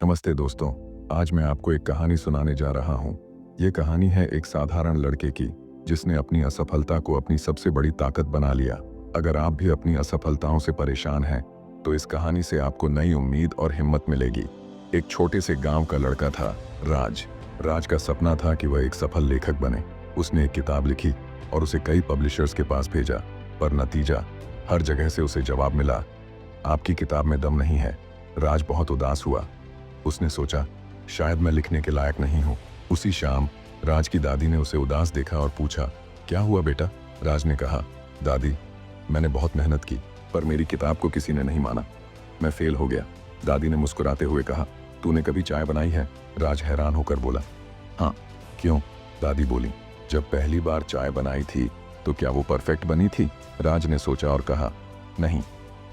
नमस्ते दोस्तों। आज मैं आपको एक कहानी सुनाने जा रहा हूँ। ये कहानी है एक साधारण लड़के की जिसने अपनी असफलता को अपनी सबसे बड़ी ताकत बना लिया। अगर आप भी अपनी असफलताओं से परेशान हैं तो इस कहानी से आपको नई उम्मीद और हिम्मत मिलेगी। एक छोटे से गांव का लड़का था राज। राज का सपना था कि वह एक सफल लेखक बने। उसने एक किताब लिखी और उसे कई पब्लिशर्स के पास भेजा, पर नतीजा, हर जगह से उसे जवाब मिला, आपकी किताब में दम नहीं है। राज बहुत उदास हुआ। उसने सोचा, शायद मैं लिखने के लायक नहीं हूँ। उसी शाम राज की दादी ने उसे उदास देखा और पूछा, क्या हुआ बेटा? राज ने कहा, दादी, मैंने बहुत मेहनत की पर मेरी किताब को किसी ने नहीं माना। मैं फेल हो गया। दादी ने मुस्कुराते हुए कहा, तूने कभी चाय बनाई है? राज हैरान होकर बोला, हाँ। क्यों? दादी बोली, जब पहली बार चाय बनाई थी तो क्या वो परफेक्ट बनी थी? राज ने सोचा और कहा, नहीं,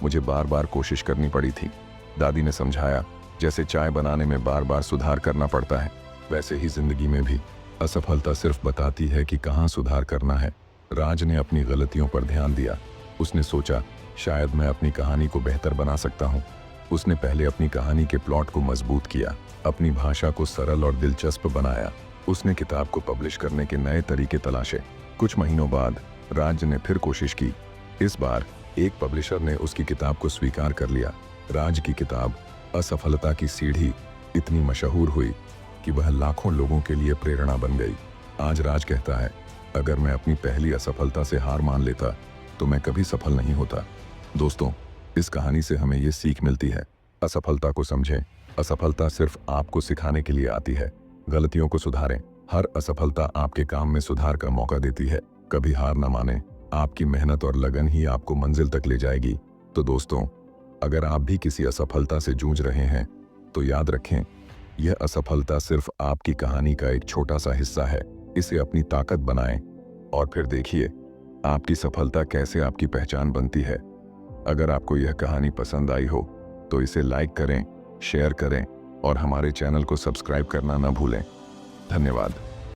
मुझे बार बार कोशिश करनी पड़ी थी। दादी ने समझाया, जैसे चाय बनाने में बार बार सुधार करना पड़ता है, वैसे ही जिंदगी में भी असफलता सिर्फ बताती है कि कहाँ सुधार करना है। राज ने अपनी गलतियों पर ध्यान दिया। उसने सोचा, शायद मैं अपनी कहानी को बेहतर बना सकता हूँ। उसने पहले अपनी कहानी के प्लॉट को मजबूत किया, अपनी भाषा को सरल और दिलचस्प बनाया। उसने किताब को पब्लिश करने के नए तरीके तलाशे। कुछ महीनों बाद राज ने फिर कोशिश की। इस बार एक पब्लिशर ने उसकी किताब को स्वीकार कर लिया। राज की किताब असफलता की सीढ़ी इतनी मशहूर हुई कि वह लाखों लोगों के लिए प्रेरणा बन गई। आज राज कहता है, अगर मैं अपनी पहली असफलता से हार मान लेता तो मैं कभी सफल नहीं होता। दोस्तों, इस कहानी से हमें ये सीख मिलती है, असफलता को समझें। असफलता सिर्फ आपको सिखाने के लिए आती है। गलतियों को सुधारें। हर असफलता आपके काम में सुधार का मौका देती है। कभी हार न माने। आपकी मेहनत और लगन ही आपको मंजिल तक ले जाएगी। तो दोस्तों, अगर आप भी किसी असफलता से जूझ रहे हैं तो याद रखें, यह असफलता सिर्फ आपकी कहानी का एक छोटा सा हिस्सा है। इसे अपनी ताकत बनाएं और फिर देखिए आपकी सफलता कैसे आपकी पहचान बनती है। अगर आपको यह कहानी पसंद आई हो तो इसे लाइक करें, शेयर करें और हमारे चैनल को सब्सक्राइब करना न भूलें। धन्यवाद।